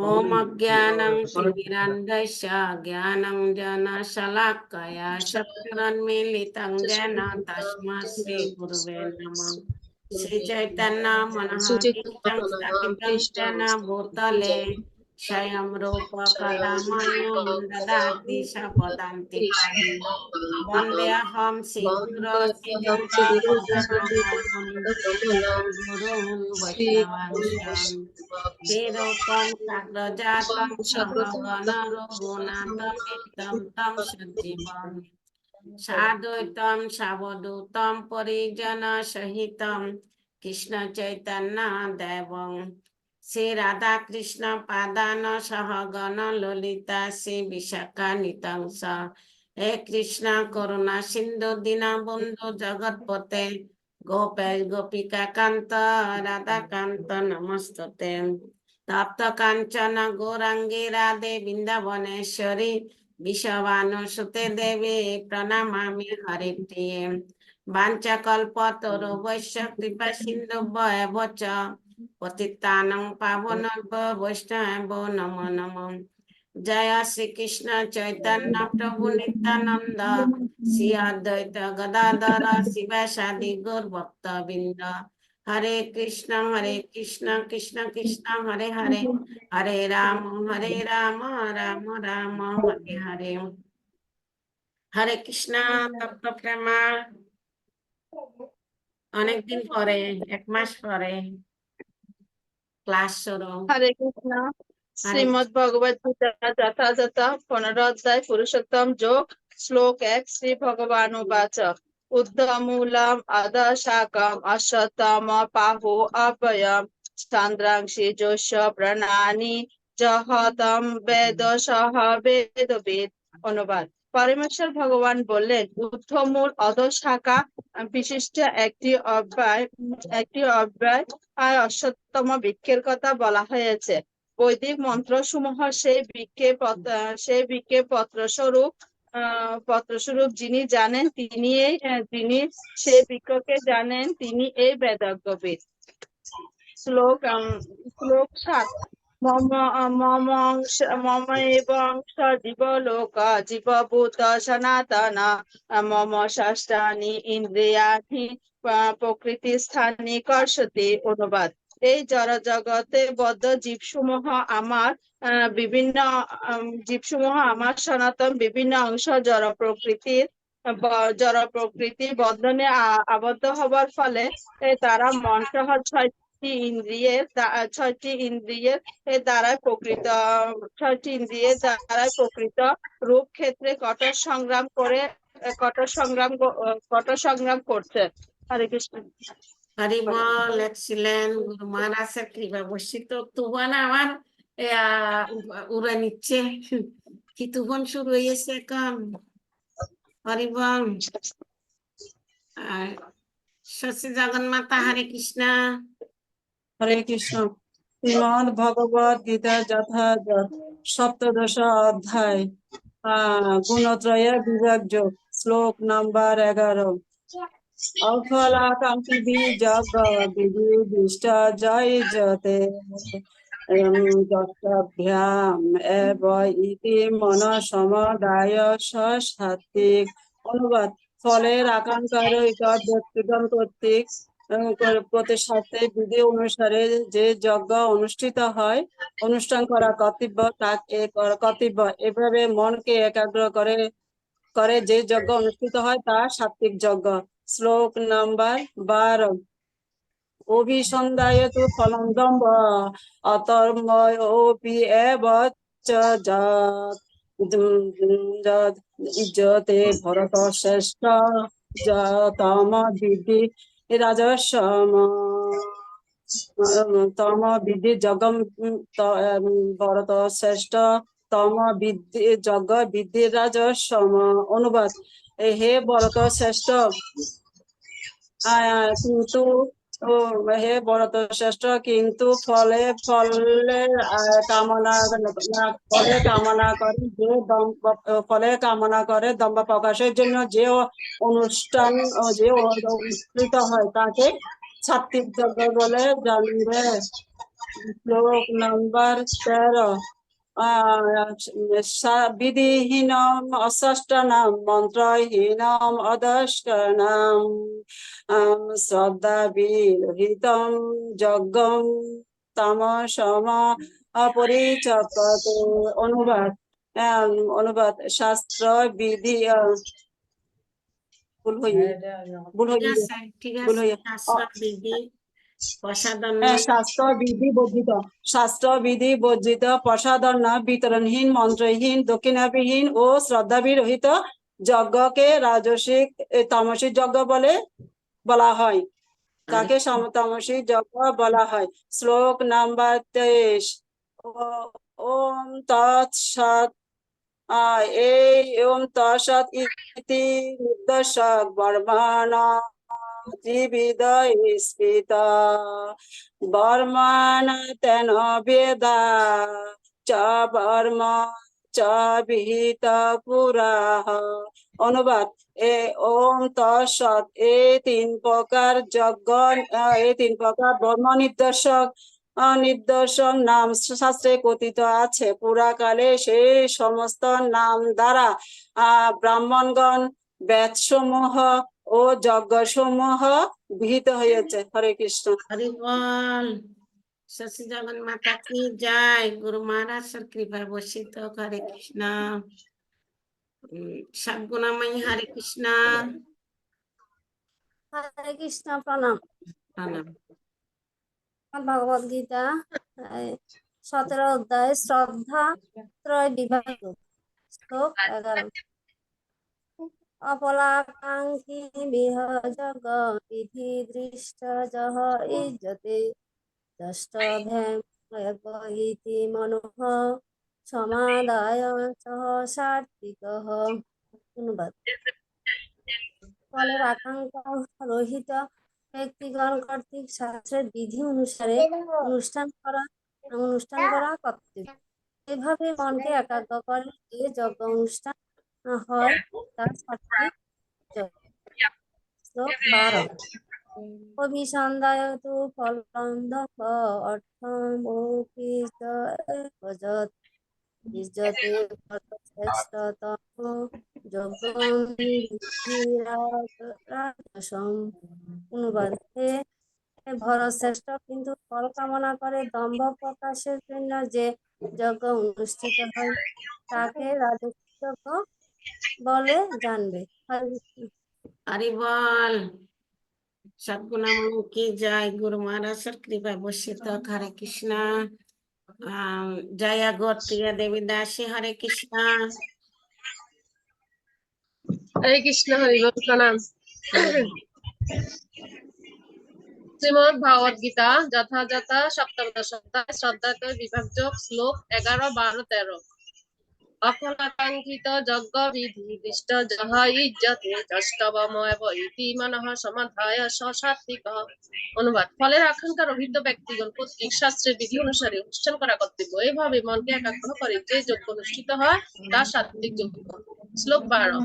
ओम अज्ञानं तिमिरान्धस्य ज्ञानाञ्जनशलाकया चक्षुरुन्मीलितं येन तस्मै श्रीगुरुवे नमः। श्रीचैतन्य मनोभीष्टं स्थापितं येन भूतले स्वयं रूप कदा मह्यं ददाति स्वपदान्तिकं। वन्देऽहं श्रीगुरो श्रीरामपदकमलं गुरुं वैष्णवांश्च श्रीरूपं साग्रजातं सहगण रघुनाथमितं तं सजीवं साद्वैतं सावधूतं परिजनसहितं कृष्ण चैतन्य देवं श्री राधा कृष्ण पादान सहगण ललिता श्री विशाखान्वितं स हे कृष्ण करुणा सिंधु दीनबंधु जगतपते गोपेश गोपिका कांत राधा कांत नमस्तुते तप्त कांचन गौरांगी राधे वृंदावनेश्वरी विश्वभानुसुते देवी प्रणमामि हरिप्रिये वाञ्छाकल्पतरुभ्यश्च कृपा सिन्धुभ्येव च पतितानां पावनेभ्यो वैष्णवेभ्यो नमो नमः। जय श्री कृष्ण चैतन्य प्रभु नित्यानंद श्री अद्वैत गदाधर शिवासादि गौर भक्तवृंद हरे कृष्ण कृष्ण कृष्ण हरे हरे हरे राम राम राम हरे हरे हरे कृष्ण तप्त प्रेमा অনেকদিন পরে 1 মাস পরে ক্লাস শুরু। হরে কৃষ্ণ। শ্রীমদ ভগবত গীতা যথাযথ 15 অধ্যায় পুরুষোত্তম যোগ শ্লোক 1 শ্রী ভগবান উবাচ উদ্ধমূলম অধশাকম অশ্বত্থম পাহো অভয়ম চান্দ্রাংশি যোষ্য প্রাণানি জহতম বেদ সহ বেদবিদ। অনুবাদ। পরমেশ্বর ভগবান বললেন ঊর্ধ্বমূল অধশাখা বিশিষ্ট একটি অব্যয় অশ্বত্থম বৃক্ষের কথা বলা হয়েছে। বৈদিক মন্ত্রসমূহ সেই বৃক্ষে পত্রস্বরূপ যিনি জানেন যিনি সেই বৃক্ষকে জানেন তিনি এই বেদজ্ঞবিদ। শ্লোক 7 মম এবংশ জীবলোক জীবভূত সনাতন মম ষষ্ঠানি ইন্দ্রিয়াণি প্রকৃতি স্থানে কর্ষতি। অনুবাদ। এই জড় জগতে বদ্ধ জীবসমূহ আমার সনাতন বিভিন্ন অংশ জড় প্রকৃতির বন্ধনে আবদ্ধ হবার ফলে তারা মন সহ ছয়টি ইন্দ্রিয়ের দ্বারা প্রকৃত রূপ ক্ষেত্রে কঠোর সংগ্রাম করছে। হরে কৃষ্ণ। হরি বল। এক্সিলেন্ট। গুরু মহারাজের কৃপা বর্ষিত তুফান আমার উড়ে নিচ্ছে। কি তুফান শুরু হয়েছে এখন। হরি বল। শশী জগন্মাতা হরে কৃষ্ণ। হরে কৃষ্ণ। শ্রীমদ ভগবত গীতা যথাযথ সপ্তদশ অধ্যায় গুণত্রয় বিভাগ যোগ শ্লোক নাম্বার 11 অফলাকাঙ্ক্ষী যজ্ঞ বিধিষ্ট জয়জতে যত্তভ্যাম এব ইতি মনসমদায় সাত্বিক। অনুবাদ। ফলের আকাঙ্ক্ষার ব্যক্তিগণ কর্তৃক প্রতিষ্ঠাতে বিধি অনুসারে যে যজ্ঞ অনুষ্ঠিত হয় অনুষ্ঠান করা কর্তব্য এভাবে মনকে একাগ্র করে যে যজ্ঞ অনুষ্ঠিত হয় তা সাত্বিক যজ্ঞ। শ্লোক নাম্বার 12 অভিসন্ধায় তু ফলম দম্ভ অতর্ময়োপি এব চ যতে ভরত শ্রেষ্ঠ তম বিদ্ধি রাজসম তম বিদ্ধি যজ্ঞম ভরত শ্রেষ্ঠ তম বিদ্ধি যজ্ঞ বিদ্ধি রাজসম। অনুবাদ। হে ভরত শ্রেষ্ঠ কিন্তু ফলে কামনা করে দম্ভ প্রকাশের জন্য যে অনুষ্ঠান অনুষ্ঠিত হয় তাকে সাত্বিক যজ্ঞ বলে জানবে। শ্লোক নাম্বার 13 বিধিহীনম অষ্টানাম মন্ত্রহীনম অদস্কনাম শ্রদ্ধা বিরহিতম যজ্ঞম তামসম অপরিচক্রতে। অনুবাদ অনুবাদ শাস্ত্র বিধি ভুল হয়ে ভুল ঠিক হয়ে আছে ঠিক ভুল আছে হয়ে শাস্ত্র বিধি প্রসাদন শাস্ত্রবিধি বর্জিত প্রসাদন বিতরণহীন মন্ত্রহীন দক্ষিণাবিহীন ও শ্রদ্ধাবিরহিত যজ্ঞকে রাজসিক তামসিক যজ্ঞ বলা হয়। তাকে তামসিক যজ্ঞ বলা হয়। শ্লোক নাম্বার 23 ওম তৎসৎ এই ওম তৎসৎ ইতি নির্দেশক বর্মাণা ত্রিবিদয় স্ফীতা বর্মাণা তেন বেদা চ বর্ম চ বিহিত পুরাহ। অনুবাদ ওম তৎসৎ এই তিন প্রকার যজ্ঞ এই তিন প্রকার ব্রহ্ম নিদর্শন নাম শাস্ত্রে কথিত আছে। পুরাকালে সেই সমস্ত নাম দ্বারা ব্রাহ্মণগণ বেদসমূহ ও যজ্ঞসমূহ বিহিত হয়েছে। হরে কৃষ্ণ। হরি বল শশী জগন মাতা কি জয় গুরু মহারাজের কৃপা বর্ষিত হরে কৃষ্ণ। সদ্গুণাময়ী হরে কৃষ্ণ হরে কৃষ্ণ প্রণাম। প্রণাম। ভগবদ গীতা 17 অধ্যায় শ্রদ্ধা ত্রয় বিভাগ শ্লোক 11 অপলাকাঙ্ক্ষী বিহ জগ বিধি দৃষ্ট জহ ইজ্জতে ইতি মনোহ সমাদায় সহ সার্থিকঃ। অনুবাদ ফলের আকাঙ্ক্ষা রহিত ব্যক্তিগণ কর্তৃক শাস্ত্রের বিধি অনুসারে অনুষ্ঠান করা কর্তব্য। এভাবে মনকে একাগ্র করে যে যজ্ঞ অনুষ্ঠান হয় তার সাত্বিক যজ্ঞ। শ্লোক 12 অভিসন্ধায় তু ফলন্ধক অর্থমোপিত একযৎ ইজ্জতে শ্রেষ্ঠতম যজ্ঞম রাজসম। অনুবাদ ভরত শ্রেষ্ঠ কিন্তু ফল কামনা করে দম্ভ প্রকাশের জন্য যে যজ্ঞ অনুষ্ঠিত হয় তাকে রাজসিক যজ্ঞ বলে জানবে। হরি বল সদ্গুণাময়ী কি জয় গুরু মহারাজের কৃপা বর্ষিত হরে কৃষ্ণ। জয়া গোত্রীয় দেবী দাসী হরে কৃষ্ণ। হরে কৃষ্ণ হরি বল প্রণাম। শ্রীমদ ভাগবত গীতা যথাযথ সপ্তদশ অধ্যায় শ্রদ্ধাত্রয় বিভাগযোগ শ্লোক 11, 12, 13 অফলাকাঙ্ক্ষিত যজ্ঞ বিধি দৃষ্ট জহ ইজ্জতে যষ্টবময় ইতি মনঃ সমাধায় সাত্বিকঃ। অনুবাদ ফলের আকাঙ্ক্ষা রহিত ব্যক্তিগণ কর্তৃক শাস্ত্রের বিধি অনুসারে অনুষ্ঠান করা কর্তব্য। এইভাবে মনকে একাগ্র করে যে যজ্ঞ অনুষ্ঠিত হয় তা সাত্বিক যজ্ঞ। শ্লোক 12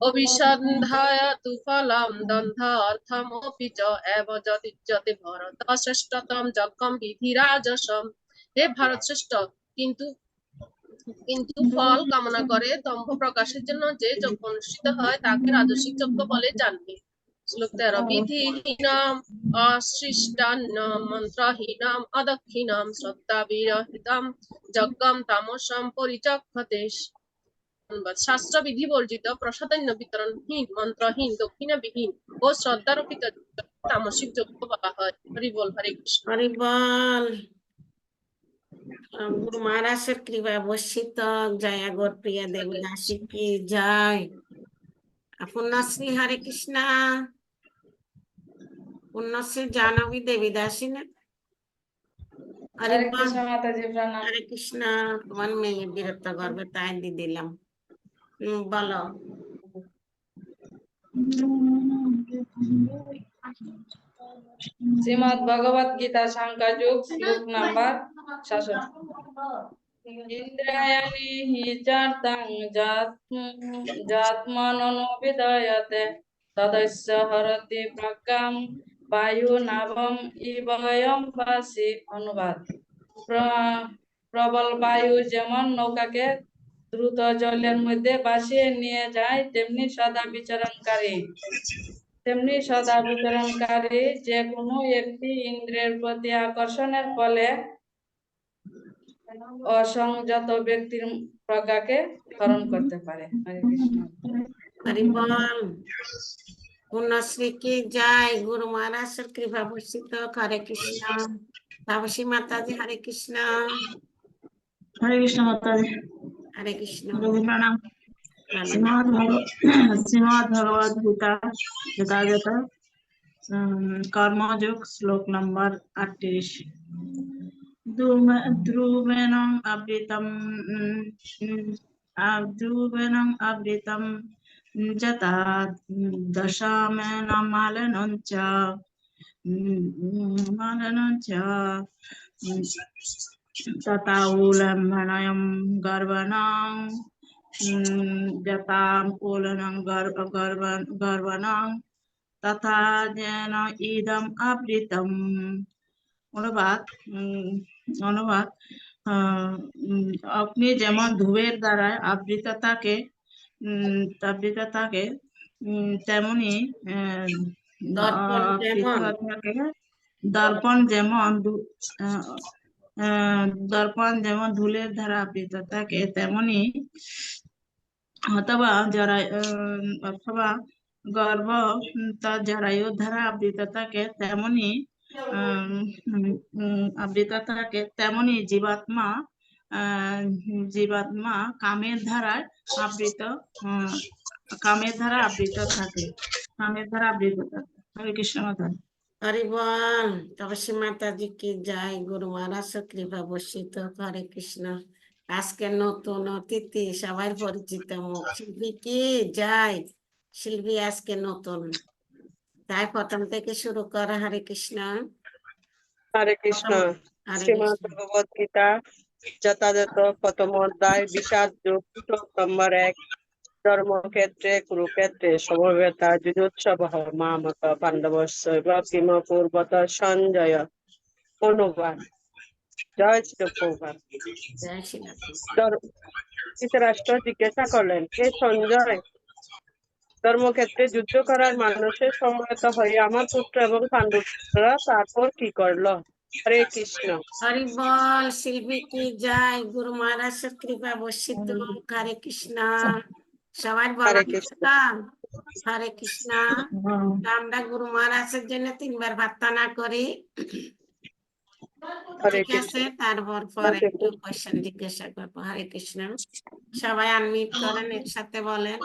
অভিসন্ধায় তু ফলম দন্ধ অর্থমপি চ এব যদিজ্জতে ভরত শ্রেষ্ঠতম যজ্ঞম বিধি রাজসম। হে ভারত শ্রেষ্ঠ কিন্তু ফল কামনা করে দম্ভ প্রকাশের জন্য যে যজ্ঞ অনুষ্ঠিত হয় তাকে রাজসিক যজ্ঞ বলে জানবে। শ্লোক 13 বিধিহীনম অসৃষ্টান্নম মন্ত্রহীনম অদক্ষিণম শ্রদ্ধা বিরহিতম যজ্ঞম তামসম পরিচক্ষতে। শাস্ত্র বিধি বর্জিত প্রসাদান্য বিতরণহীন মন্ত্রহীন দক্ষিণাবিহীন ও শ্রদ্ধারোপিত তামসিক যজ্ঞ বলা হয়। হরি বল হরে কৃষ্ণ। হরি বল গুরু মহারাজের কৃপা বর্ষিত জয়া গোত্রীয় দেবী দাসী কি জয়। পুণ্যশ্রী হরে কৃষ্ণ। পুণ্যশ্রী জাহ্নবী দেবী দাসী না। হরে হরে বল কৃষ্ণ মাতাজি প্রণাম। হরে কৃষ্ণ। তোমার মেয়ে বিরক্ত করবে তাই দিয়ে দিলাম। বলো শ্রীমদ ভগবত গীতা সংখ্যা যুগ শ্লোক নাম্বার 66 ইন্দ্রিয়াণি হি চার্তাং যাত্মনোবিধয়তে তদস্য হরতি প্রজ্ঞাং বায়ু নাভম ইবয়ম বাসি। অনুবাদ প্রবল বায়ু যেমন নৌকাকে দ্রুত জলের মধ্যে ভাসিয়ে নিয়ে যায়, তেমনি সদা বিচরণকারী যে কোনো একটি ইন্দ্রিয়ের প্রতি আকর্ষণের ফলে অসংযত ব্যক্তির প্রজ্ঞাকে হরণ করতে পারে। হরে কৃষ্ণ। হরি বল। পূর্ণশ্রী কি জয়, গুরু মহারাজের কৃপা বর্ষিত, হরে কৃষ্ণ। তাপসী মাতাজি হরে কৃষ্ণ। হরে কৃষ্ণ মাতাজি, হরে কৃষ্ণ। মাতাজি প্রণাম। প্রণাম। শ্রীমদ্ ভগবদ গীতা যথাযথ কর্মযোগ শ্লোক নম্বর 38। ধ্রুবেণং আবৃতম যথা দশমেন মালনঞ্চ তথা উলম্ভনয়ম গর্বণং যথাম উলনং গর্বণং তথা যেন ইদম আবৃতম। অনুবাদ অগ্নি যেমন ধূপের দ্বারা আবৃত থাকে তেমনি দর্পণ যেমন ধূলের দ্বারা আবৃত থাকে তেমনি অথবা গর্ভ তার জরায়ুর দ্বারা আবৃত থাকে তেমনি জীবাত্মা কামের দ্বারা আবৃত থাকে। হরে কৃষ্ণ মাতা। হরি বল। তপসী মাতাজি কি জয়, গুরু মহারাজের কৃপা বর্ষিত, হরে কৃষ্ণ। আজকে নতুন অতিথি, সবাই পরিচিত মুখ, শিল্পী কি জয়। শিল্পী আজকে নতুন, তাই প্রথম থেকে শুরু করা। হরে কৃষ্ণ। হরে কৃষ্ণ। হরে শ্রীমদ্ কৃষ্ণ। ভগবদ গীতা যথাযথ প্রথম অধ্যায় বিষাদ যোগ শ্লোক নম্বর 1। ধর্মক্ষেত্রে কুরুক্ষেত্রে সমবেতা যুযোৎসব মামত পাণ্ডবস্যৈব কিম পূর্বত সঞ্জয়। অনুবাদ। জয় শ্রী প্রভুপাদ। জয় শ্রীনাথ। ধৃতরাষ্ট্র জিজ্ঞাসা করলেন, হে সঞ্জয়, ধর্মক্ষেত্রে যুদ্ধ করার মানুষের সমবেত হয়ে আমার পুত্র এবং পাণ্ডবরা তারপর কি করলো? হরে কৃষ্ণ। হরি বল। শিল্পী কি জয়, গুরু মহারাজের কৃপা বর্ষিত, হরে কৃষ্ণ। সবাই বলা হরে কৃষ্ণ। হরে কৃষ্ণ। আমরা গুরু মহারাজের জন্য 3 বার প্রার্থনা করি, হরে ঠিক কৃষ্ণ। আছে? তারপর পরে একটু কোয়েশ্চেন জিজ্ঞাসা করবো। হরে কৃষ্ণ। সবাই আনমিউট করেন, একসাথে বলেন,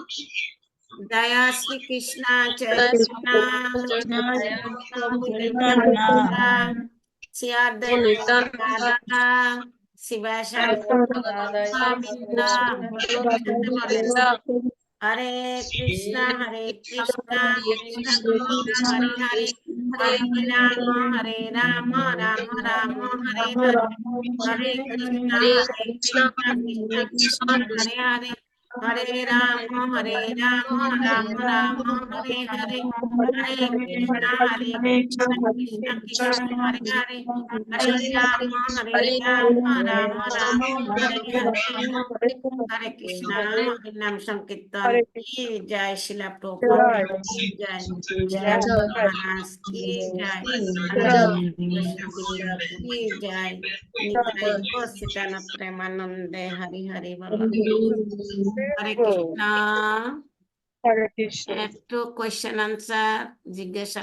জয় শ্রী কৃষ্ণ চৈতন্য প্রভু নিত্যানন্দ শ্রী অদ্বৈত গদাধর শিবাসাদি গোবিন্দ। একসাথে বলেন, হরে কৃষ্ণ কৃষ্ণ কৃষ্ণ হরে হরে, হরে রাম রাম রাম হরে হরে, হরে কৃষ্ণ কৃষ্ণ কৃষ্ণ হরে হরে, হরে রাম রাম রাম হরে হরে, হরে কৃষ্ণ কৃষ্ণ কৃষ্ণ হরে হরে, হরে রাম রাম রাম হরে হরে। হরে কৃষ্ণ। নাম সংকীর্তন কি জয়, শিলা প্রভুপাদ কি জয়, শিলা মহারাজ কি জয়, বৈষ্ণববৃন্দ কি জয়, নিতাই গৌর সীতানাথ প্রেমানন্দে হরি হরি বল। হরে কৃষ্ণ। হরে কৃষ্ণ। একটু কোয়েশ্চেন আনসার জিজ্ঞাসা